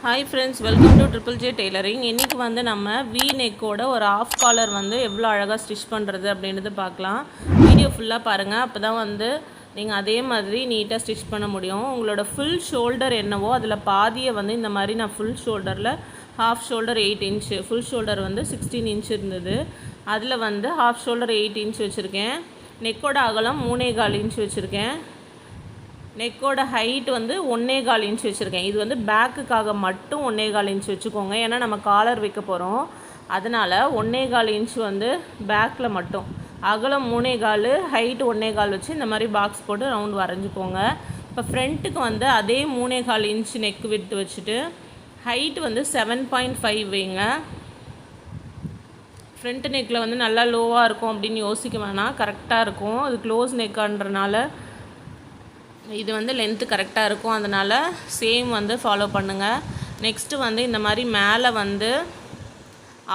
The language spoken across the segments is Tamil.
Hi friends, welcome to Triple J Tailoring. இன்னைக்கு வந்து நம்ம V neck-ஓட ஒரு ஆஃப் காலர் வந்து எவ்வளோ அழகாக ஸ்டிச் பண்ணுறது அப்படின்றது பார்க்கலாம். வீடியோ ஃபுல்லாக பாருங்கள், அப்போ தான் வந்து நீங்கள் அதே மாதிரி நீட்டாக ஸ்டிச் பண்ண முடியும். உங்களோட ஃபுல் ஷோல்டர் என்னவோ அதில் பாதியை வந்து இந்த மாதிரி நான் ஃபுல் ஷோல்டரில் half shoulder 8 inch, full shoulder வந்து 16 இன்ச் இருந்தது. அதில் வந்து ஹாஃப் ஷோல்டர் 8 இன்ச் வச்சுருக்கேன். நெக்கோட அகலம் 3.25 இன்ச் வச்சுருக்கேன். நெக்கோட ஹைட் வந்து 1.25 இன்ச் வச்சுருக்கேன். இது வந்து பேக்குக்காக மட்டும் 1.25 இன்ச் வச்சுக்கோங்க, ஏன்னா நம்ம காலர் வைக்க போகிறோம். அதனால் 1.25 இன்ச் வந்து பேக்கில் மட்டும், அகலம் 3.25, ஹைட் 1.25 வச்சு இந்த மாதிரி பாக்ஸ் போட்டு ரவுண்ட் வரைஞ்சிக்கோங்க. இப்போ ஃப்ரண்ட்டுக்கு வந்து அதே 3.25 இன்ச் நெக் விட்டு வச்சுட்டு ஹைட் வந்து 7.5 வைங்க. ஃப்ரண்ட் நெக்கில் வந்து நல்லா லோவாக இருக்கும் அப்படின்னு யோசிக்க வேணாம், கரெக்டாக இருக்கும். அது க்ளோஸ் நெக்கான்றனால இது வந்து லென்த்து கரெக்டாக இருக்கும், அதனால் சேம் வந்து ஃபாலோ பண்ணுங்கள். நெக்ஸ்ட்டு வந்து இந்த மாதிரி மேலே வந்து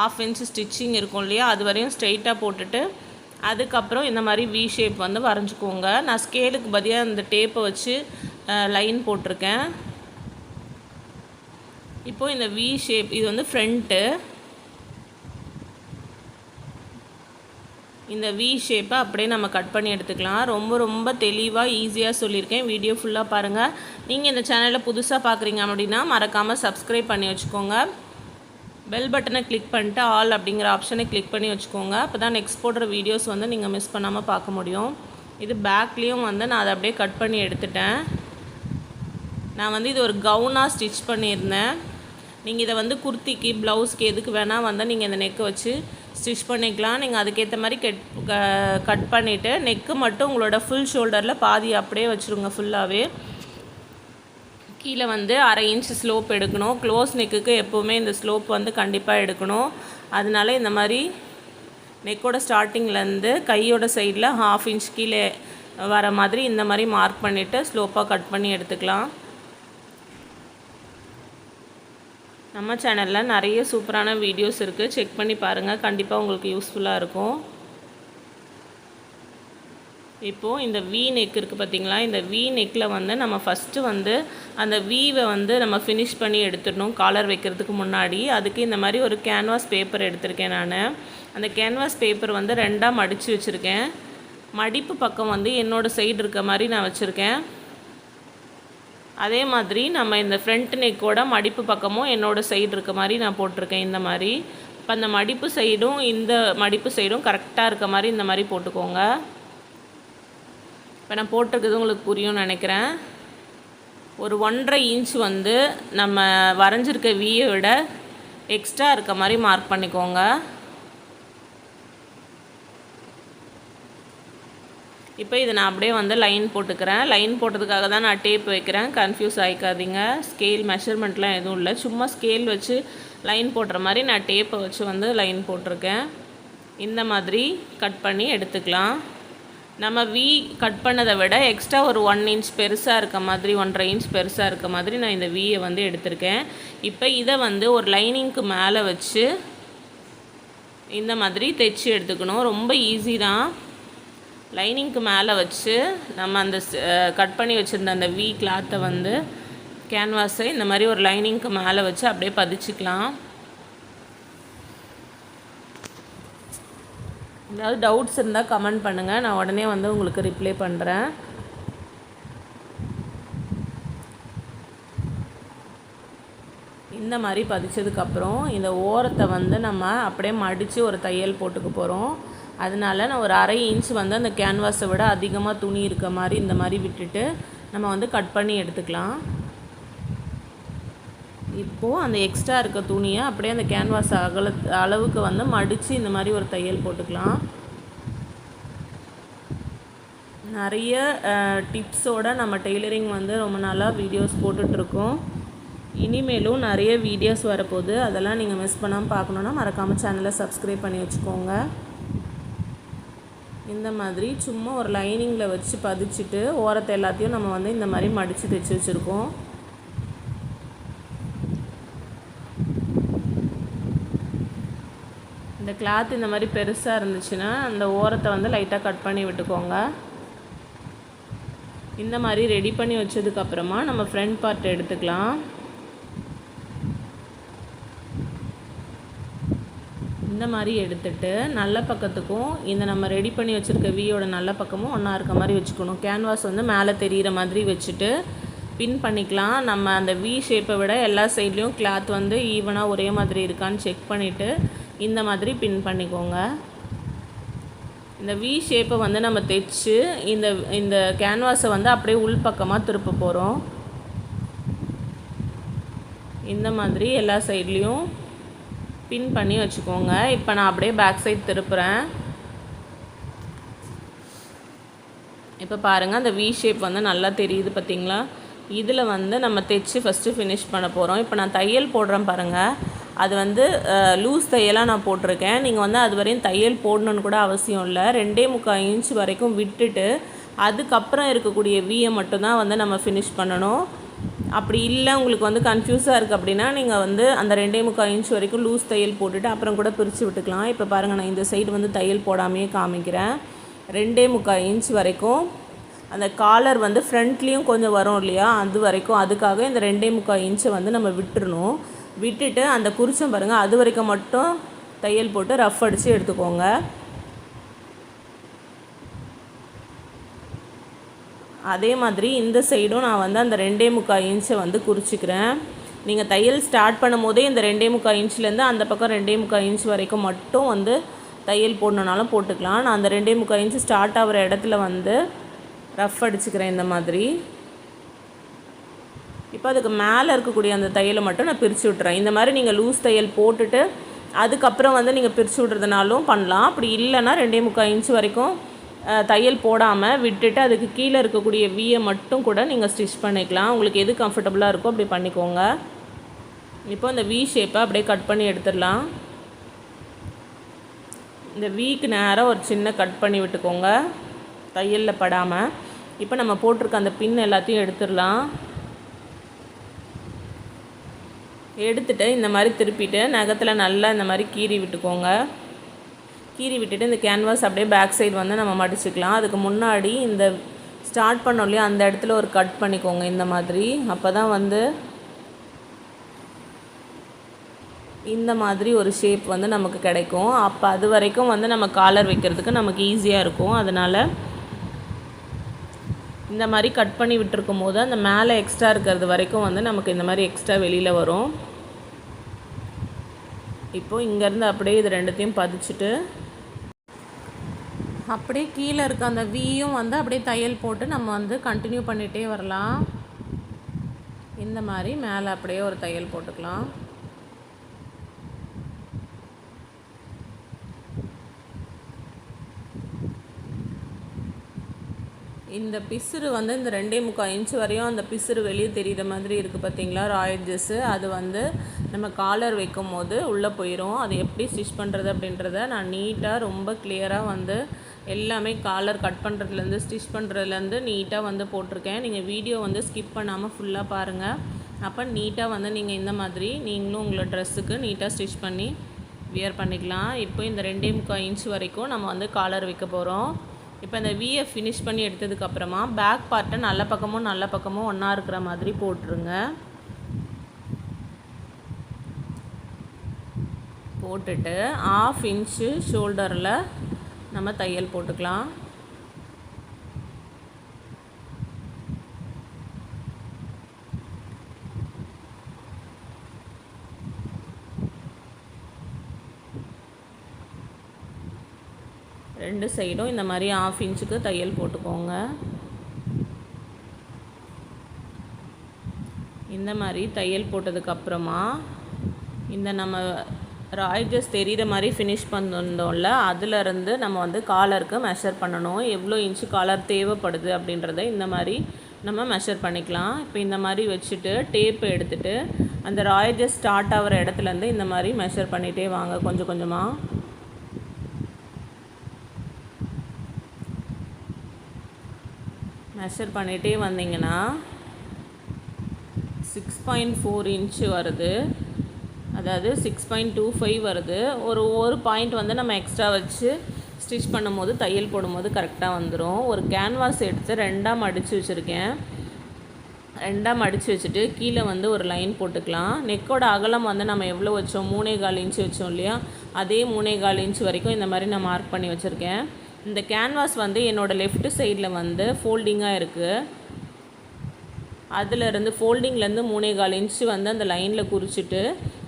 1/2 இன்ச் ஸ்டிச்சிங் இருக்கும் இல்லையா, அது வரையும் ஸ்ட்ரெயிட்டாக போட்டுட்டு அதுக்கப்புறம் இந்த மாதிரி வி ஷேப் வந்து வரைஞ்சிக்கோங்க. நான் ஸ்கேலுக்கு பதிலாக இந்த டேப்பை வச்சு லைன் போட்டிருக்கேன். இப்போது இந்த வி ஷேப் இது வந்து ஃப்ரண்ட்டு. இந்த வி ஷேப்பை அப்படியே நம்ம கட் பண்ணி எடுத்துக்கலாம். ரொம்ப தெளிவாக ஈஸியாக சொல்லியிருக்கேன். வீடியோ ஃபுல்லாக பாருங்கள். நீங்கள் இந்த சேனலில் புதுசாக பார்க்குறீங்க அப்படின்னா மறக்காமல் சப்ஸ்கிரைப் பண்ணி வச்சுக்கோங்க. பெல் பட்டனை கிளிக் பண்ணிட்டு ஆல் அப்படிங்கிற ஆப்ஷனை கிளிக் பண்ணி வச்சுக்கோங்க. அப்போ தான் நெக்ஸ்ட் போடுற வீடியோஸ் வந்து நீங்கள் மிஸ் பண்ணாமல் பார்க்க முடியும். இது பேக்லேயும் வந்து நான் அதை அப்படியே கட் பண்ணி எடுத்துட்டேன். நான் வந்து இது ஒரு கவுனாக ஸ்டிச் பண்ணியிருந்தேன். நீங்கள் இதை வந்து குர்த்திக்கு, ப்ளவுஸ்க்கு எதுக்கு வேணால் வந்து நீங்கள் இந்த நெக்கை வச்சு ஸ்டிச் பண்ணிக்கலாம். நீங்கள் அதுக்கேற்ற மாதிரி கட் பண்ணிவிட்டு நெக்கு மட்டும் உங்களோட ஃபுல் ஷோல்டரில் பாதி அப்படியே வச்சுருங்க. ஃபுல்லாகவே கீழே வந்து 1/2 இன்ச் ஸ்லோப் எடுக்கணும். க்ளோஸ் நெக்குக்கு எப்போவுமே இந்த ஸ்லோப் வந்து கண்டிப்பாக எடுக்கணும். அதனால இந்த மாதிரி நெக்கோட ஸ்டார்டிங்லேருந்து கையோட சைடில் 1/2 இன்ச் கீழே வர மாதிரி இந்த மாதிரி மார்க் பண்ணிவிட்டு ஸ்லோப்பாக கட் பண்ணி எடுத்துக்கலாம். நம்ம சேனலில் நிறைய சூப்பரான வீடியோஸ் இருக்குது, செக் பண்ணி பாருங்கள், கண்டிப்பாக உங்களுக்கு யூஸ்ஃபுல்லாக இருக்கும். இப்போது இந்த வி நெக் இருக்குது பார்த்திங்களா, இந்த வி நெக்கில் வந்து நம்ம ஃபஸ்ட்டு வந்து அந்த வீவை வந்து நம்ம ஃபினிஷ் பண்ணி எடுத்துடணும் காலர் வைக்கிறதுக்கு முன்னாடி. அதுக்கு இந்த மாதிரி ஒரு கேன்வாஸ் பேப்பர் எடுத்திருக்கேன் நான். அந்த கேன்வாஸ் பேப்பர் வந்து 2ஆக மடித்து வச்சுருக்கேன். மடிப்பு பக்கம் வந்து என்னோடய சைடு இருக்க மாதிரி நான் வச்சுருக்கேன். அதே மாதிரி நம்ம இந்த ஃப்ரண்ட் நெக்கோட மடிப்பு பக்கமும் என்னோடய சைடு இருக்க மாதிரி நான் போட்டிருக்கேன் இந்த மாதிரி. இப்போ அந்த மடிப்பு சைடும் இந்த மடிப்பு சைடும் கரெக்டாக இருக்க மாதிரி இந்த மாதிரி போட்டுக்கோங்க. இப்போ நான் போட்டிருக்கிறது உங்களுக்கு புரியும்னு நினைக்கிறேன். ஒரு 1.5 இன்ச் வந்து நம்ம வரைஞ்சிருக்க வியை விட எக்ஸ்ட்ரா இருக்க மாதிரி மார்க் பண்ணிக்கோங்க. இப்போ இதை நான் அப்படியே வந்து லைன் போட்டுக்கிறேன். லைன் போட்டதுக்காக தான் நான் டேப் வைக்கிறேன், கன்ஃபியூஸ் ஆகிக்காதீங்க. ஸ்கேல் மெஷர்மெண்ட்லாம் எதுவும் இல்லை, சும்மா ஸ்கேல் வச்சு லைன் போடுற மாதிரி நான் டேப்பை வச்சு வந்து லைன் போட்டிருக்கேன். இந்த மாதிரி கட் பண்ணி எடுத்துக்கலாம். நம்ம வி கட் பண்ணதை விட எக்ஸ்ட்ரா ஒரு 1 இன்ச் பெருசாக இருக்க மாதிரி, 1.5 இன்ச் பெருசாக இருக்க மாதிரி நான் இந்த வியை வந்து எடுத்திருக்கேன். இப்போ இதை வந்து ஒரு லைனிங்க்கு மேலே வச்சு இந்த மாதிரி தைச்சி எடுத்துக்கணும். ரொம்ப ஈஸி தான். லைனிங்க்கு மேலே வச்சு நம்ம அந்த கட் பண்ணி வச்சுருந்த அந்த வி கிளாத்தை வந்து கேன்வாஸை இந்த மாதிரி ஒரு லைனிங்க்கு மேலே வச்சு அப்படியே பதிச்சிக்கலாம். ஏதாவது டவுட்ஸ் இருந்தால் கமெண்ட் பண்ணுங்கள், நான் உடனே வந்து உங்களுக்கு ரிப்ளை பண்ணுறேன். இந்த மாதிரி பதிச்சதுக்கப்புறம் இந்த ஓரத்தை வந்து நம்ம அப்படியே மடித்து ஒரு தையல் போட்டுக்க போகிறோம். அதனால நான் ஒரு 1/2 இன்ச் வந்து அந்த கேன்வாஸை விட அதிகமாக துணி இருக்க மாதிரி இந்த மாதிரி விட்டுட்டு நம்ம வந்து கட் பண்ணி எடுத்துக்கலாம். இப்போது அந்த எக்ஸ்ட்ரா இருக்க துணியை அப்படியே அந்த கேன்வாஸ் அளவுக்கு வந்து மடித்து இந்த மாதிரி ஒரு தையல் போட்டுக்கலாம். நிறைய டிப்ஸோடு நம்ம டெய்லரிங் வந்து ரொம்ப நாளாக வீடியோஸ் போட்டுட்ருக்கோம். இனிமேலும் நிறைய வீடியோஸ் வரப்போகுது, அதெல்லாம் நீங்கள் மிஸ் பண்ணாமல் பார்க்கணுன்னா மறக்காமல் சேனலை சப்ஸ்கிரைப் பண்ணி வச்சுக்கோங்க. இந்த மாதிரி சும்மா ஒரு லைனிங்கில் வச்சு பதிச்சுட்டு ஓரத்தை எல்லாத்தையும் நம்ம வந்து இந்த மாதிரி மடித்து தைச்சி வச்சுருக்கோம். இந்த கிளாத் இந்த மாதிரி பெருசாக இருந்துச்சுன்னா அந்த ஓரத்தை வந்து லைட்டாக கட் பண்ணி விட்டுக்கோங்க. இந்த மாதிரி ரெடி பண்ணி வச்சதுக்கப்புறமா நம்ம ஃப்ரண்ட் பார்ட் எடுத்துக்கலாம். இந்த மாதிரி எடுத்துட்டு நல்ல பக்கத்துக்கும் இந்த நம்ம ரெடி பண்ணி வச்சுருக்க வீயோட நல்ல பக்கமும் ஒன்றா இருக்க மாதிரி வச்சுக்கணும். கேன்வாஸ் வந்து மேலே தெரிகிற மாதிரி வச்சுட்டு பின் பண்ணிக்கலாம். நம்ம அந்த வி ஷேப்பை விட எல்லா சைட்லேயும் கிளாத் வந்து ஈவனாக ஒரே மாதிரி இருக்கான்னு செக் பண்ணிவிட்டு இந்த மாதிரி பின் பண்ணிக்கோங்க. இந்த வி ஷேப்பை வந்து நம்ம தைச்சு இந்த கேன்வாஸை வந்து அப்படியே உள்பக்கமாக திருப்ப போகிறோம். இந்த மாதிரி எல்லா சைட்லேயும் பின் பண்ணி வச்சுக்கோங்க. இப்போ நான் அப்படியே பேக் சைட் திருப்புறேன். இப்போ பாருங்கள் அந்த வி ஷேப் வந்து நல்லா தெரியுது பார்த்தீங்களா. இதில் வந்து நம்ம தைச்சு ஃபஸ்ட்டு ஃபினிஷ் பண்ண போகிறோம். இப்போ நான் தையல் போடுறேன் பாருங்கள். அது வந்து லூஸ் தையலாக நான் போட்டிருக்கேன். நீங்கள் வந்து அது வரையும் தையல் போடணுன்னு கூட அவசியம் இல்லை. 2.25 இன்ச் வரைக்கும் விட்டுட்டு அதுக்கப்புறம் இருக்கக்கூடிய வீயை மட்டும்தான் வந்து நம்ம ஃபினிஷ் பண்ணணும். அப்படி இல்லை உங்களுக்கு வந்து கன்ஃபியூஸாக இருக்குது அப்படின்னா நீங்கள் வந்து அந்த 2.25 இன்ச் வரைக்கும் லூஸ் தையல் போட்டுட்டு அப்புறம் கூட பிரித்து விட்டுக்கலாம். இப்போ பாருங்கள் நான் இந்த சைடு வந்து தையல் போடாமையே காமிக்கிறேன். 2.25 இன்ச் வரைக்கும் அந்த காலர் வந்து ஃப்ரண்ட்லேயும் கொஞ்சம் வரும் இல்லையா, அது வரைக்கும் அதுக்காக இந்த 2.25 இன்ச்சை வந்து நம்ம விட்டுறணும். விட்டுட்டு அந்த குறிச்சம் பாருங்கள் அது வரைக்கும் மட்டும் தையல் போட்டு ரஃப் அடித்து எடுத்துக்கோங்க. அதே மாதிரி இந்த சைடும் நான் வந்து அந்த 2.25 இன்ச்சை வந்து குறிச்சிக்கிறேன். நீங்கள் தையல் ஸ்டார்ட் பண்ணும் போதே இந்த 2.25 இன்ச்லேருந்து அந்த பக்கம் 2.25 இன்ச் வரைக்கும் மட்டும் வந்து தையல் போடணுன்னாலும் போட்டுக்கலாம். நான் அந்த 2.25 இன்ச் ஸ்டார்ட் ஆகிற இடத்துல வந்து ரஃப் அடிச்சுக்கிறேன் இந்த மாதிரி. இப்போ அதுக்கு மேலே இருக்கக்கூடிய அந்த தையலை மட்டும் நான் பிரித்து விட்டுறேன். இந்த மாதிரி நீங்கள் லூஸ் தையல் போட்டுட்டு அதுக்கப்புறம் வந்து நீங்கள் பிரித்து விட்றதுனாலும் பண்ணலாம். அப்படி இல்லைன்னா 2.25 இன்ச் வரைக்கும் தையல் போடாமல் விட்டுட்டு அதுக்கு கீழே இருக்கக்கூடிய வீயை மட்டும் கூட நீங்கள் ஸ்டிச் பண்ணிக்கலாம். உங்களுக்கு எது கம்ஃபர்டபுளாக இருக்கோ அப்படி பண்ணிக்கோங்க. இப்போ இந்த வி ஷேப்பை அப்படியே கட் பண்ணி எடுத்துடலாம். இந்த வீக்கு நேராக ஒரு சின்ன கட் பண்ணி விட்டுக்கோங்க தையலில் படாமல். இப்போ நம்ம போட்டிருக்க அந்த பின் எல்லாத்தையும் எடுத்துடலாம். எடுத்துகிட்டு இந்த மாதிரி திருப்பிட்டு நகத்தில் நல்லா இந்த மாதிரி கீறி விட்டுக்கோங்க. கீறி விட்டுட்டு இந்த கேன்வாஸ் அப்படியே பேக் சைடு வந்து நம்ம மடிச்சுக்கலாம். அதுக்கு முன்னாடி இந்த ஸ்டார்ட் பண்ணோம் இல்லையா அந்த இடத்துல ஒரு கட் பண்ணிக்கோங்க இந்த மாதிரி. அப்போ தான் வந்து இந்த மாதிரி ஒரு ஷேப் வந்து நமக்கு கிடைக்கும். அப்போ அது வரைக்கும் வந்து நம்ம காலர் வைக்கிறதுக்கு நமக்கு ஈஸியாக இருக்கும். அதனால் இந்த மாதிரி கட் பண்ணி விட்டுருக்கும் போது அந்த மேலே எக்ஸ்ட்ரா இருக்கிறது வரைக்கும் வந்து நமக்கு இந்த மாதிரி எக்ஸ்ட்ரா வெளியில் வரும். இப்போது இங்கேருந்து அப்படியே இது ரெண்டுத்தையும் பதிச்சுட்டு அப்படியே கீழே இருக்க அந்த வீயும் வந்து அப்படியே தையல் போட்டு நம்ம வந்து கண்டினியூ பண்ணிகிட்டே வரலாம். இந்த மாதிரி மேலே அப்படியே ஒரு தையல் போட்டுக்கலாம். இந்த பிசுறு வந்து இந்த 2.25 இன்ச் வரையும் அந்த பிசுறு வெளியே தெரிகிற மாதிரி இருக்குது பார்த்தீங்களா ராயட்ஜஸ்ஸு. அது வந்து நம்ம காலர் வைக்கும் போது உள்ளே போயிடும். அது எப்படி ஸ்டிச் பண்ணுறது அப்படின்றத நான் நீட்டாக ரொம்ப கிளியராக வந்து எல்லாமே காலர் கட் பண்ணுறதுலேருந்து ஸ்டிச் பண்ணுறதுலேருந்து நீட்டாக வந்து போட்டிருக்கேன். நீங்கள் வீடியோ வந்து ஸ்கிப் பண்ணாமல் ஃபுல்லாக பாருங்கள். அப்போ நீட்டாக வந்து நீங்கள் இந்த மாதிரி நீங்களும் உங்களை ட்ரெஸ்ஸுக்கு நீட்டாக ஸ்டிச் பண்ணி வியர் பண்ணிக்கலாம். இப்போ இந்த 2.25 இன்ச் வரைக்கும் நம்ம வந்து காலர் வைக்க போகிறோம். இப்போ இந்த வீயை ஃபினிஷ் பண்ணி எடுத்ததுக்கப்புறமா பேக் பார்ட்டை நல்ல பக்கமும் ஒன்றா இருக்கிற மாதிரி போட்டுருங்க. போட்டுட்டு 1/2 இன்ச்சு ஷோல்டரில் நம்ம தையல் போட்டுக்கலாம். ரெண்டு சைடும் இந்த மாதிரி 1/2 இன்ச்சுக்கு தையல் போட்டுக்கோங்க. இந்த மாதிரி தையல் போட்டதுக்கப்புறமா இந்த நம்ம ராய்ஜஸ் தெரிகிற மாதிரி ஃபினிஷ் பண்ணிருந்தோம்ல அதிலருந்து நம்ம வந்து காலருக்கு மெஷர் பண்ணணும். எவ்வளோ இன்ச்சு காலர் தேவைப்படுது அப்படின்றத இந்த மாதிரி நம்ம மெஷர் பண்ணிக்கலாம். இப்போ இந்த மாதிரி வச்சுட்டு டேப்பு எடுத்துகிட்டு அந்த ராய்ஜஸ் ஸ்டார்ட் ஆகிற இடத்துலேருந்து இந்த மாதிரி மெஷர் பண்ணிகிட்டே வாங்க. கொஞ்சம் கொஞ்சமாக மெஷர் பண்ணிகிட்டே வந்தீங்கன்னா 6.4 இன்ச்சு வருது. அதாவது 6.25 வருது. ஒரு பாயிண்ட் வந்து நம்ம எக்ஸ்ட்ரா வச்சு ஸ்டிச் பண்ணும்போது தையல் போடும்போது கரெக்டாக வந்துடும். ஒரு கேன்வாஸ் எடுத்து 2ஆக மடித்து வச்சுருக்கேன். ரெண்டாக மடித்து வச்சுட்டு கீழே வந்து ஒரு லைன் போட்டுக்கலாம். நெக்கோட அகலம் வந்து நம்ம எவ்வளோ வச்சோம், 3.25 இன்ச்சு வச்சோம் இல்லையா, அதே 3.25 இன்ச்சு வரைக்கும் இந்த மாதிரி நான் மார்க் பண்ணி வச்சுருக்கேன். இந்த கேன்வாஸ் வந்து என்னோடய லெஃப்ட் சைடில் வந்து ஃபோல்டிங்காக இருக்குது. அதிலேருந்து ஃபோல்டிங்லேருந்து 3.25 இன்ச்சு வந்து அந்த லைனில் குறிச்சிட்டு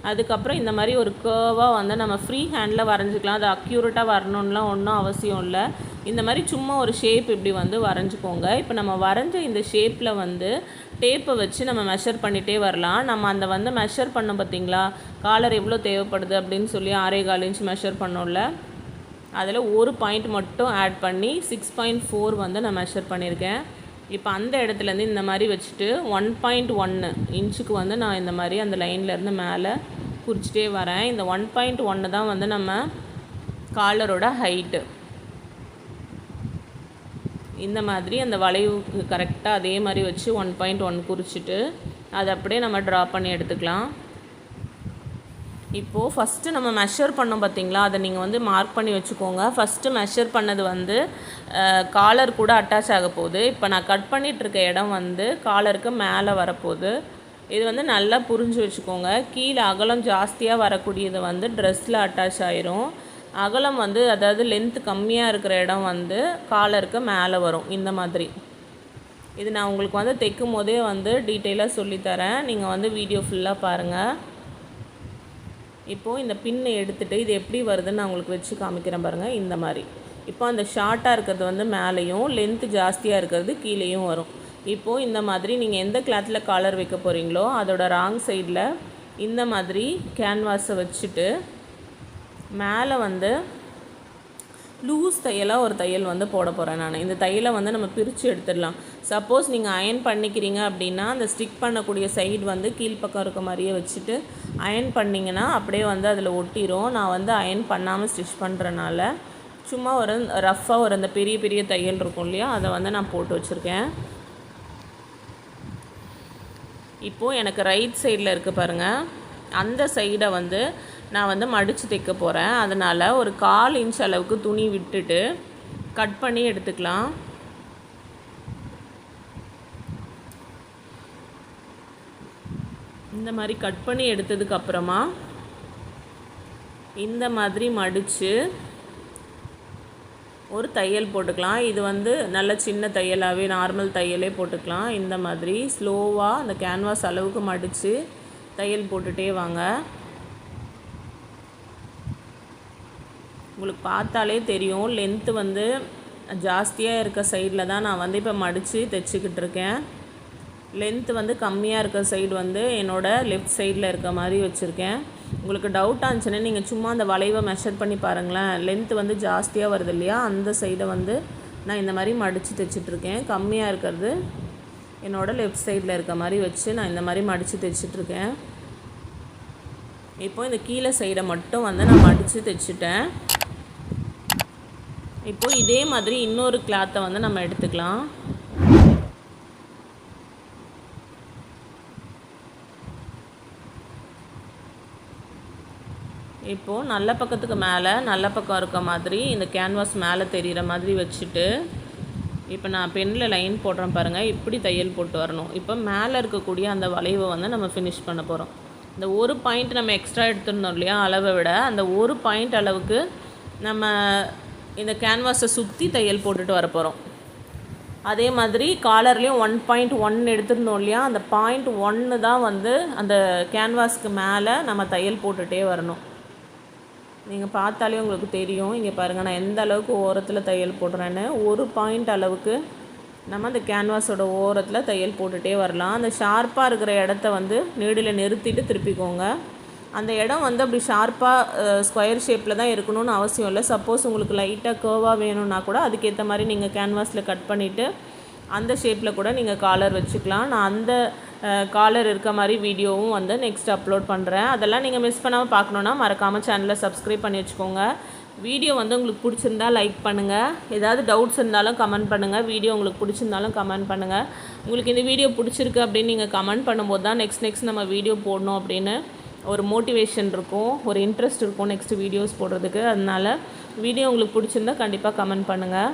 அதுக்கப்புறம் இந்த மாதிரி ஒரு கர்வாக வந்து நம்ம ஃப்ரீ ஹேண்டில் வரைஞ்சிக்கலாம். அது அக்யூரேட்டாக வரணும்லாம் ஒன்றும் அவசியம் இல்லை. இந்த மாதிரி சும்மா ஒரு ஷேப் இப்படி வந்து வரைஞ்சிக்கோங்க. இப்போ நம்ம வரைஞ்ச இந்த ஷேப்பில் வந்து டேப்பை வச்சு நம்ம மெஷர் பண்ணிகிட்டே வரலாம். நம்ம அந்த வந்து மெஷர் பண்ணோம் பார்த்திங்களா, காலர் எவ்வளோ தேவைப்படுது அப்படின்னு சொல்லி 6.25 இன்ச் மெஷர் பண்ணோம்ல, அதில் ஒரு பாயிண்ட் மட்டும் ஆட் பண்ணி 6.4 வந்து நான் மெஷர் பண்ணியிருக்கேன். இப்போ அந்த இடத்துலேருந்து இந்த மாதிரி வச்சுட்டு 1.1 இன்ச்சுக்கு வந்து நான் இந்த மாதிரி அந்த லைன்லேருந்து மேலே குறிச்சிட்டே வரேன். இந்த 1.1 தான் வந்து நம்ம காலரோட ஹைட்டு. இந்த மாதிரி அந்த வளைவுக்கு கரெக்டாக அதே மாதிரி வச்சு 1.1 குறிச்சிட்டு அதை அப்படியே நம்ம ட்ரா பண்ணி எடுத்துக்கலாம். இப்போது ஃபஸ்ட்டு நம்ம மெஷர் பண்ணோம் பார்த்திங்களா, அதை நீங்கள் வந்து மார்க் பண்ணி வச்சுக்கோங்க. ஃபஸ்ட்டு மெஷர் பண்ணது வந்து காலர் கூட அட்டாச் ஆக போகுது. இப்போ நான் கட் பண்ணிகிட்ருக்க இடம் வந்து காலருக்கு மேலே வரப்போகுது. இது வந்து நல்லா புரிஞ்சு வச்சுக்கோங்க. கீழே அகலம் ஜாஸ்தியாக வரக்கூடியது வந்து ட்ரெஸ்ஸில் அட்டாச் ஆயிரும். அகலம் வந்து அதாவது லென்த்து கம்மியாக இருக்கிற இடம் வந்து காலருக்கு மேலே வரும். இந்த மாதிரி இது நான் உங்களுக்கு வந்து தைக்கும் போதே வந்து டீட்டெயிலாக சொல்லித்தரேன். நீங்கள் வந்து வீடியோ ஃபுல்லாக பாருங்கள். இப்போது இந்த பின்னை எடுத்துகிட்டு இது எப்படி வருதுன்னு நான் உங்களுக்கு வச்சு காமிக்கிறேன் பாருங்கள். இந்த மாதிரி இப்போ அந்த ஷார்ட்டாக இருக்கிறது வந்து மேலேயும், லென்த்து ஜாஸ்தியாக இருக்கிறது கீழேயும் வரும். இப்போது இந்த மாதிரி நீங்கள் எந்த கிளாத்தில் காலர் வைக்க போகிறீங்களோ அதோட ராங் சைடில் இந்த மாதிரி கேன்வாஸை வச்சுட்டு மேலே வந்து லூஸ் தையலாக ஒரு தையல் வந்து போட போகிறேன் நான். இந்த தையலை வந்து நம்ம பிரித்து எடுத்துடலாம். சப்போஸ் நீங்கள் அயன் பண்ணிக்கிறீங்க அப்படின்னா அந்த ஸ்டிக் பண்ணக்கூடிய சைடு வந்து கீழ்ப்பக்கம் இருக்க மாதிரியே வச்சுட்டு அயன் பண்ணிங்கன்னா அப்படியே வந்து அதில் ஒட்டிடும். நான் வந்து அயன் பண்ணாமல் ஸ்டிச் பண்ணுறனால சும்மா ஒரு ரஃப்பாக ஒரு அந்த பெரிய பெரிய தையல் இருக்கும் இல்லையா, அதை வந்து நான் போட்டு வச்சுருக்கேன். இப்போது எனக்கு ரைட் சைடில் இருக்குது பாருங்கள், அந்த சைடை வந்து நான் வந்து மடித்து தைக்க போகிறேன். அதனால் ஒரு 1/4 இன்ச் அளவுக்கு துணி விட்டுட்டு கட் பண்ணி எடுத்துக்கலாம். இந்த மாதிரி கட் பண்ணி எடுத்ததுக்கப்புறமா இந்த மாதிரி மடித்து ஒரு தையல் போட்டுக்கலாம். இது வந்து நல்ல சின்ன தையலாகவே நார்மல் தையலே போட்டுக்கலாம். இந்த மாதிரி ஸ்லோவாக அந்த கேன்வாஸ் அளவுக்கு மடித்து தையல் போட்டுகிட்டே வாங்க. உங்களுக்கு பார்த்தாலே தெரியும் லென்த்து வந்து ஜாஸ்தியாக இருக்க சைடில் தான் நான் வந்து இப்போ மடித்து தைச்சிக்கிட்டு இருக்கேன். லென்த்து வந்து கம்மியாக இருக்க சைடு வந்து என்னோடய லெஃப்ட் சைடில் இருக்க மாதிரி வச்சுருக்கேன். உங்களுக்கு டவுட்டாக இருந்துச்சுன்னா நீங்கள் சும்மா அந்த வளைவை மெஷர் பண்ணி பாருங்களேன். லென்த்து வந்து ஜாஸ்தியாக வருது இல்லையா, அந்த சைடை வந்து நான் இந்த மாதிரி மடித்து தைச்சிட்ருக்கேன். கம்மியாக இருக்கிறது என்னோடய லெஃப்ட் சைடில் இருக்க மாதிரி வச்சு நான் இந்த மாதிரி மடித்து தைச்சிட்ருக்கேன். இப்போது இந்த கீழே சைடை மட்டும் வந்து நான் மடித்து தைச்சிட்டேன். இப்போது இதே மாதிரி இன்னொரு கிளாத்தை வந்து நம்ம எடுத்துக்கலாம். இப்போது நல்ல பக்கத்துக்கு மேலே நல்ல பக்கம் இருக்க மாதிரி இந்த கேன்வாஸ் மேலே தெரிகிற மாதிரி வச்சுட்டு இப்போ நான் பென்னில் லைன் போடுறேன் பாருங்கள், இப்படி தையல் போட்டு வரணும். இப்போ மேலே இருக்கக்கூடிய அந்த வளைவை வந்து நம்ம ஃபினிஷ் பண்ண போகிறோம். இந்த ஒரு பாயிண்ட் நம்ம எக்ஸ்ட்ரா எடுத்துருந்தோம் இல்லையா அளவை விட, அந்த ஒரு பாயிண்ட் அளவுக்கு நம்ம இந்த கேன்வாஸை சுற்றி தையல் போட்டுட்டு வர போகிறோம். அதே மாதிரி காலர்லேயும் 1.1 எடுத்துருந்தோம் இல்லையா, அந்த 0.1 தான் வந்து அந்த கேன்வாஸ்க்கு மேலே நம்ம தையல் போட்டுகிட்டே வரணும். நீங்கள் பார்த்தாலே உங்களுக்கு தெரியும். இங்கே பாருங்கள், நான் எந்த அளவுக்கு ஓரத்தில் தையல் போடுறேன்னு. ஒரு பாயிண்ட் அளவுக்கு நம்ம அந்த கேன்வாஸோட ஓரத்தில் தையல் போட்டுகிட்டே வரலாம். அந்த ஷார்ப்பாக இருக்கிற இடத்த வந்து நீடில் நிறுத்திட்டு திருப்பிக்கோங்க. அந்த இடம் வந்து அப்படி ஷார்ப்பாக ஸ்கொயர் ஷேப்பில் தான் இருக்கணும்னு அவசியம் இல்லை. சப்போஸ் உங்களுக்கு லைட்டாக கர்வாக வேணும்னா கூட அதுக்கேற்ற மாதிரி நீங்கள் கேன்வாஸில் கட் பண்ணிவிட்டு அந்த ஷேப்பில் கூட நீங்கள் காலர் வச்சுக்கலாம். நான் அந்த காலர் இருக்க மாதிரி வீடியோவும் வந்து நெக்ஸ்ட் அப்லோட் பண்ணுறேன். அதெல்லாம் நீங்கள் மிஸ் பண்ணாமல் பார்க்கணுன்னா மறக்காமல் சேனலை சப்ஸ்கிரைப் பண்ணி வச்சுக்கோங்க. வீடியோ வந்து உங்களுக்கு பிடிச்சிருந்தா லைக் பண்ணுங்கள். ஏதாவது டவுட்ஸ் இருந்தாலும் கமெண்ட் பண்ணுங்கள். வீடியோ உங்களுக்கு பிடிச்சிருந்தாலும் கமெண்ட் பண்ணுங்கள். உங்களுக்கு இந்த வீடியோ பிடிச்சிருக்கு அப்படின்னு நீங்கள் கமெண்ட் பண்ணும்போது தான் நெக்ஸ்ட் நம்ம வீடியோ போடணும் அப்படின்னு ஒரு மோட்டிவேஷன் இருக்கும், ஒரு இன்ட்ரெஸ்ட் இருக்கும் நெக்ஸ்ட் வீடியோஸ் போடுறதுக்கு. அதனால் வீடியோ உங்களுக்கு பிடிச்சிருந்தா கண்டிப்பாக கமெண்ட் பண்ணுங்கள்.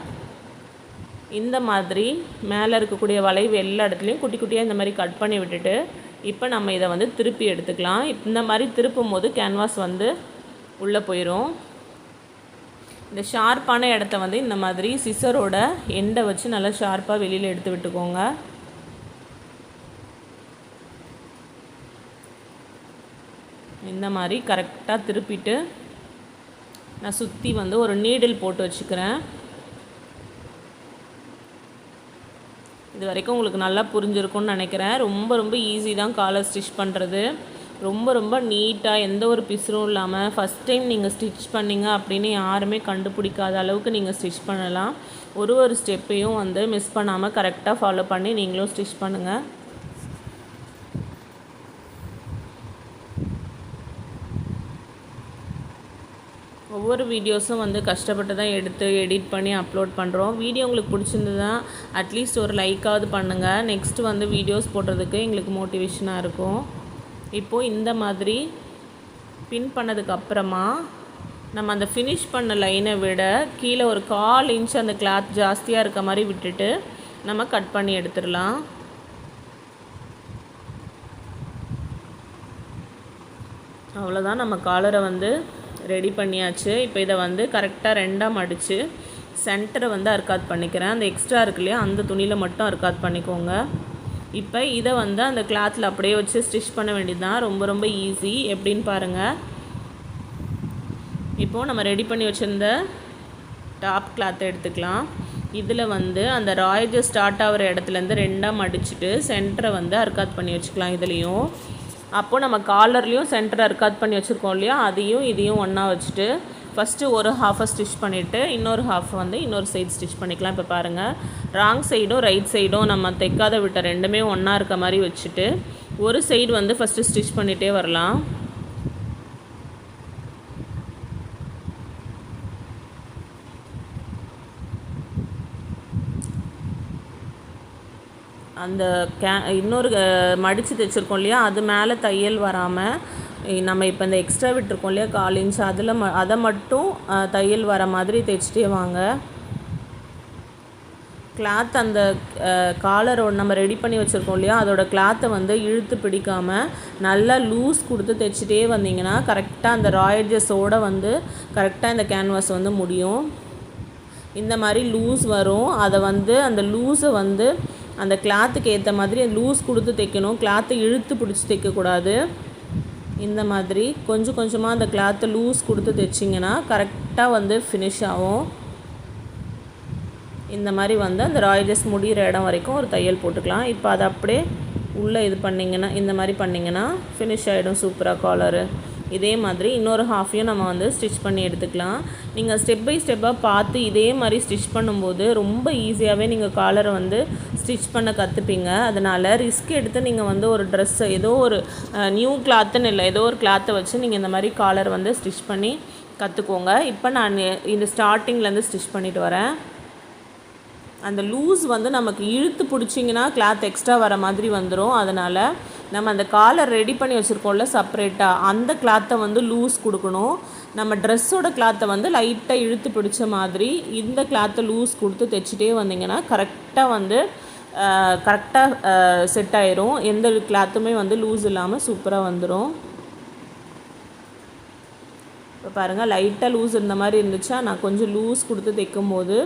இந்த மாதிரி மேலே இருக்கக்கூடிய வளைவு எல்லா இடத்துலையும் குட்டி குட்டியாக இந்த மாதிரி கட் பண்ணி விட்டுட்டு இப்போ நம்ம இதை வந்து திருப்பி எடுத்துக்கலாம். இந்த மாதிரி திருப்பும் போது கேன்வாஸ் வந்து உள்ளே போயிடும். இந்த ஷார்ப்பான இடத்த வந்து இந்த மாதிரி சிசரோட எண்டை வச்சு நல்லா ஷார்ப்பாக வெளியில் எடுத்து விட்டுக்கோங்க. இந்த மாதிரி கரெக்டாக திருப்பிட்டு நான் சுற்றி வந்து ஒரு நீடில் போட்டு வச்சுக்கிறேன். இது வரைக்கும் உங்களுக்கு நல்லா புரிஞ்சிருக்கும்னு நினைக்கிறேன். ரொம்ப ரொம்ப ஈஸி தான் காலர் ஸ்டிச் பண்ணுறது. ரொம்ப ரொம்ப நீட்டாக எந்த ஒரு பிசுறும் இல்லாமல் ஃபஸ்ட் டைம் நீங்கள் ஸ்டிச் பண்ணிங்க அப்படின்னு யாருமே கண்டுபிடிக்காத அளவுக்கு நீங்கள் ஸ்டிச் பண்ணலாம். ஒரு ஸ்டெப்பையும் வந்து மிஸ் பண்ணாமல் கரெக்டாக ஃபாலோ பண்ணி நீங்களும் ஸ்டிச் பண்ணுங்கள். ஒவ்வொரு வீடியோஸும் வந்து கஷ்டப்பட்டு தான் எடுத்து எடிட் பண்ணி அப்லோட் பண்ணுறோம். வீடியோ உங்களுக்கு பிடிச்சிருந்ததுன்னா அட்லீஸ்ட் ஒரு லைக்காவது பண்ணுங்கள். நெக்ஸ்ட்டு வந்து வீடியோஸ் போடுறதுக்கு எங்களுக்கு மோட்டிவேஷனாக இருக்கும். இப்போது இந்த மாதிரி பின் பண்ணதுக்கப்புறமா நம்ம அந்த ஃபினிஷ் பண்ண லைனை விட கீழே ஒரு 1/4 இன்ச் அந்த கிளாத் ஜாஸ்தியாக இருக்க மாதிரி விட்டுட்டு நம்ம கட் பண்ணி எடுத்துடலாம். அவ்வளோதான், நம்ம காலரை வந்து ரெடி பண்ணியாச்சு. இப்போ இதை வந்து கரெக்டாக 2ஆக மடித்து சென்டரை வந்து அர்க்காத் பண்ணிக்கிறேன். அந்த எக்ஸ்ட்ரா இருக்கு இல்லையா, அந்த துணியில் மட்டும் அர்க்காத் பண்ணிக்கோங்க. இப்போ இதை வந்து அந்த கிளாத்தில் அப்படியே வச்சு ஸ்டிச் பண்ண வேண்டியது தான். ரொம்ப ரொம்ப ஈஸி. எப்படின்னு பாருங்கள். இப்போது நம்ம ரெடி பண்ணி வச்சுருந்த டாப் கிளாத்தை எடுத்துக்கலாம். இதில் வந்து அந்த ராய்ஜ் ஸ்டார்ட் ஆகிற இடத்துலேருந்து 2ஆக மடிச்சுட்டு சென்டரை வந்து அர்க்காத் பண்ணி வச்சுக்கலாம். இதுலேயும் அப்போது நம்ம காலர்லேயும் சென்டரை அர்க்காத் பண்ணி வச்சுருக்கோம் இல்லையா, அதையும் இதையும் ஒன்றா வச்சுட்டு ஃபஸ்ட்டு ஒரு ஹாஃபை ஸ்டிச் பண்ணிவிட்டு இன்னொரு ஹாஃப் வந்து இன்னொரு சைடு ஸ்டிச் பண்ணிக்கலாம். இப்போ பாருங்கள், ராங் சைடும் ரைட் சைடும் நம்ம தைக்காத விட்ட ரெண்டுமே ஒன்றா இருக்க மாதிரி வச்சுட்டு ஒரு சைடு வந்து ஃபஸ்ட்டு ஸ்டிச் பண்ணிகிட்டே வரலாம். அந்த இன்னொரு மடித்து தைச்சிருக்கோம் இல்லையா, அது மேலே தையல் வராமல் நம்ம இப்போ இந்த எக்ஸ்ட்ரா விட்டுருக்கோம் இல்லையா 1/4 இன்ச், அதை மட்டும் தையல் வர மாதிரி தைச்சிட்டே வாங்க. கிளாத் அந்த காலரோட நம்ம ரெடி பண்ணி வச்சுருக்கோம் இல்லையா, அதோட கிளாத்தை வந்து இழுத்து பிடிக்காமல் நல்லா லூஸ் கொடுத்து தைச்சிட்டே வந்தீங்கன்னா கரெக்டாக அந்த ராயட்ஜஸோடு வந்து கரெக்டாக இந்த கேன்வாஸ் வந்து முடியும். இந்த மாதிரி லூஸ் வரும். அதை வந்து அந்த லூஸை வந்து அந்த கிளாத்துக்கு ஏற்ற மாதிரி லூஸ் கொடுத்து தைக்கணும். கிளாத்தை இழுத்து பிடிச்சி தைக்கக்கூடாது. இந்த மாதிரி கொஞ்சம் கொஞ்சமாக அந்த கிளாத்தை லூஸ் கொடுத்து தைச்சிங்கன்னா கரெக்டாக வந்து ஃபினிஷ் ஆகும். இந்த மாதிரி வந்து அந்த ராய்ஜஸ் முடிகிற இடம் வரைக்கும் ஒரு தையல் போட்டுக்கலாம். இப்போ அதை அப்படியே உள்ளே இது பண்ணிங்கன்னா இந்த மாதிரி பண்ணிங்கன்னா ஃபினிஷ் ஆகிடும் சூப்பராக காலரு. இதே மாதிரி இன்னொரு ஹாஃபையும் நம்ம வந்து ஸ்டிச் பண்ணி எடுத்துக்கலாம். நீங்கள் ஸ்டெப் பை ஸ்டெப்பாக பார்த்து இதே மாதிரி ஸ்டிச் பண்ணும்போது ரொம்ப ஈஸியாகவே நீங்கள் காலரை வந்து ஸ்டிச் பண்ண கற்றுப்பீங்க. அதனால் ரிஸ்க் எடுத்து நீங்கள் வந்து ஒரு ட்ரெஸ்ஸை ஏதோ ஒரு நியூ கிளாத்துன்னு இல்லை, ஏதோ ஒரு கிளாத்தை வச்சு நீங்கள் இந்த மாதிரி காலர் வந்து ஸ்டிச் பண்ணி கற்றுக்கோங்க. இப்போ நான் இந்த ஸ்டார்டிங்லேருந்து ஸ்டிச் பண்ணிட்டு வரேன். அந்த லூஸ் வந்து நமக்கு இழுத்து பிடிச்சிங்கன்னா கிளாத் எக்ஸ்ட்ரா வர மாதிரி வந்துடும். அதனால் நம்ம அந்த காலர் ரெடி பண்ணி வச்சுருக்கோம்ல செப்ரேட்டாக, அந்த கிளாத்தை வந்து லூஸ் கொடுக்கணும். நம்ம ட்ரெஸ்ஸோட கிளாத்தை வந்து லைட்டாக இழுத்து பிடிச்ச மாதிரி இந்த கிளாத்தை லூஸ் கொடுத்து தைச்சிட்டே வந்தீங்கன்னா கரெக்டாக வந்து செட் ஆயிரும். எந்த கிளாத்துமே வந்து லூஸ் இல்லாமல் சூப்பராக வந்துடும். இப்போ பாருங்கள், லைட்டாக லூஸ் இருந்த மாதிரி இருந்துச்சா, நான் கொஞ்சம் லூஸ் கொடுத்து தைக்கும்போது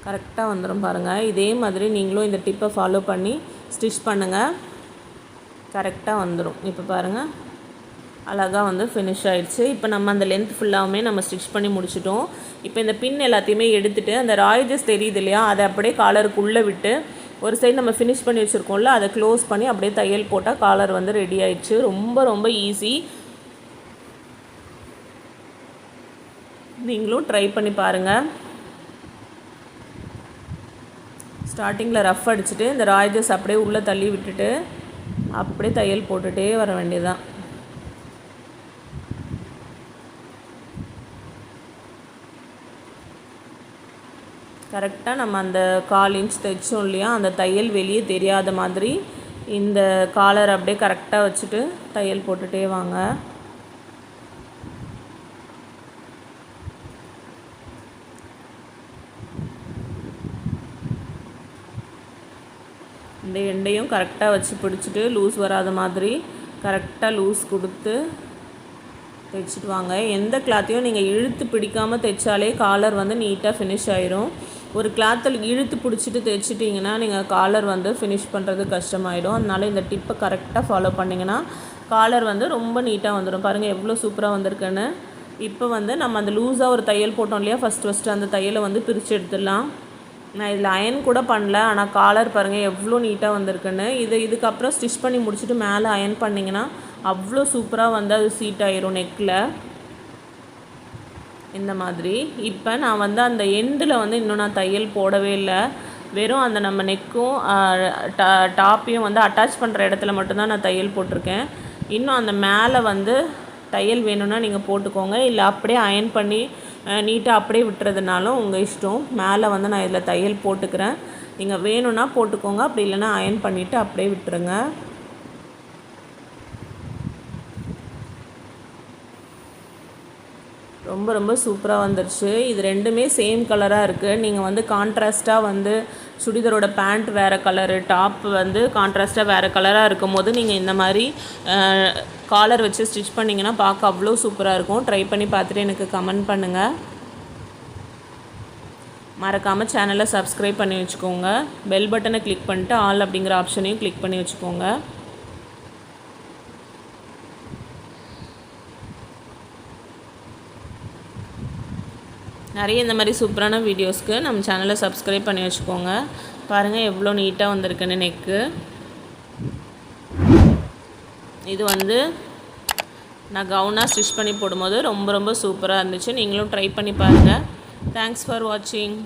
கரெக்டாக வந்துடும் பாருங்கள். இதே மாதிரி நீங்களும் இந்த டிப்பை ஃபாலோ பண்ணி ஸ்டிச் பண்ணுங்கள், கரெக்டாக வந்துடும். இப்போ பாருங்கள், அழகாக வந்து ஃபினிஷ் ஆகிடுச்சு. இப்போ நம்ம அந்த லென்த் ஃபுல்லாகவுமே நம்ம ஸ்டிச் பண்ணி முடிச்சிட்டோம். இப்போ இந்த பின் எல்லாத்தையுமே எடுத்துகிட்டு அந்த ராய்ஜஸ் தெரியுது இல்லையா, அதை அப்படியே காலருக்குள்ளே விட்டு ஒரு சைடு நம்ம ஃபினிஷ் பண்ணி வச்சுருக்கோம்ல, அதை க்ளோஸ் பண்ணி அப்படியே தையல் போட்டால் காலர் வந்து ரெடி ஆயிடுச்சு. ரொம்ப ரொம்ப ஈஸி. நீங்களும் ட்ரை பண்ணி பாருங்கள். ஸ்டார்டிங்கில் ரஃப் அடிச்சுட்டு இந்த ராய்ஜஸ் அப்படியே உள்ளே தள்ளி விட்டுட்டு அப்படியே தையல் போட்டுகிட்டே வர வேண்டியதுதான். கரெக்டாக நம்ம அந்த 1/4 இன்ச் தைச்சோம் இல்லையா, அந்த தையல் வெளியே தெரியாத மாதிரி இந்த காலர் அப்படியே கரெக்டாக வச்சுட்டு தையல் போட்டுகிட்டே வாங்க. இந்த எண்டையும் கரெக்டாக வச்சு பிடிச்சிட்டு லூஸ் வராத மாதிரி கரெக்டாக லூஸ் கொடுத்து தைச்சிட்டு வாங்க. எந்த கிளாத்தையும் நீங்கள் இழுத்து பிடிக்காமல் தைச்சாலே காலர் வந்து நீட்டாக ஃபினிஷ் ஆயிரும். ஒரு கிளாத்தில் இழுத்து பிடிச்சிட்டு தைச்சிட்டிங்கன்னா நீங்கள் காலர் வந்து ஃபினிஷ் பண்ணுறது கஷ்டமாயிடும். அதனால் இந்த டிப்பை கரெக்டாக ஃபாலோ பண்ணிங்கன்னா காலர் வந்து ரொம்ப நீட்டாக வந்துடும். பாருங்கள் எவ்வளோ சூப்பராக வந்திருக்குன்னு. இப்போ வந்து நம்ம அந்த லூஸாக ஒரு தையல் போட்டோம் இல்லையா, ஃபஸ்ட்டு அந்த தையலை வந்து பிரித்து எடுத்துடலாம். நான் இதில் அயன் கூட பண்ணல, ஆனால் காலர் பாருங்கள் எவ்வளோ நீட்டாக வந்திருக்குன்னு. இதுக்கப்புறம் ஸ்டிச் பண்ணி முடிச்சுட்டு மேலே அயன் பண்ணிங்கன்னா அவ்வளோ சூப்பராக வந்து அது சீட் ஆயிரும் நெக்கில் இந்த மாதிரி. இப்போ நான் வந்து அந்த எண்டில் வந்து இன்னும் நான் தையல் போடவே இல்லை. வெறும் அந்த நம்ம நெக்கும் டாப்பையும் வந்து அட்டாச் பண்ணுற இடத்துல மட்டும்தான் நான் தையல் போட்டிருக்கேன். இன்னும் அந்த மேலே வந்து தையல் வேணும்னா நீங்கள் போட்டுக்கோங்க, இல்லை அப்படியே அயன் பண்ணி நீட்டாக அப்படியே விட்டுறதுனாலும் உங்கள் இஷ்டம். மேலே வந்து நான் இதில் தையல் போட்டுக்கிறேன். நீங்கள் வேணும்னா போட்டுக்கோங்க, அப்படி இல்லைன்னா அயன் பண்ணிவிட்டு அப்படியே விட்டுருங்க. ரொம்ப ரொம்ப சூப்பராக வந்துருச்சு. இது ரெண்டுமே சேம் கலராக இருக்குது. நீங்கள் வந்து கான்ட்ராஸ்ட்டாக வந்து சுடிதாரோட பேண்ட் வேறு கலரு, டாப் வந்து கான்ட்ராஸ்ட்டாக வேறு கலராக இருக்கும் போது நீங்கள் இந்த மாதிரி காலர் வச்சு ஸ்டிச் பண்ணிங்கன்னா பார்க்க அவ்வளோ சூப்பராக இருக்கும். ட்ரை பண்ணி பார்த்துட்டு எனக்கு கமெண்ட் பண்ணுங்கள். மறக்காமல் சேனலை சப்ஸ்கிரைப் பண்ணி வச்சுக்கோங்க. பெல் பட்டனை கிளிக் பண்ணிட்டு ஆல் அப்படிங்கிற ஆப்ஷனையும் கிளிக் பண்ணி வச்சுக்கோங்க. நிறைய இந்த மாதிரி சூப்பரான வீடியோஸ்க்கு நம்ம சேனலை சப்ஸ்கிரைப் பண்ணி வச்சுக்கோங்க. பாருங்கள் எவ்வளோ நீட்டாக வந்திருக்குன்னு நெக்கு. இது வந்து நான் கவுனாக ஸ்டிச் பண்ணி போடும்போது ரொம்ப ரொம்ப சூப்பராக இருந்துச்சு. நீங்களும் ட்ரை பண்ணி பாருங்கள். தேங்க்ஸ் ஃபார் வாட்சிங்.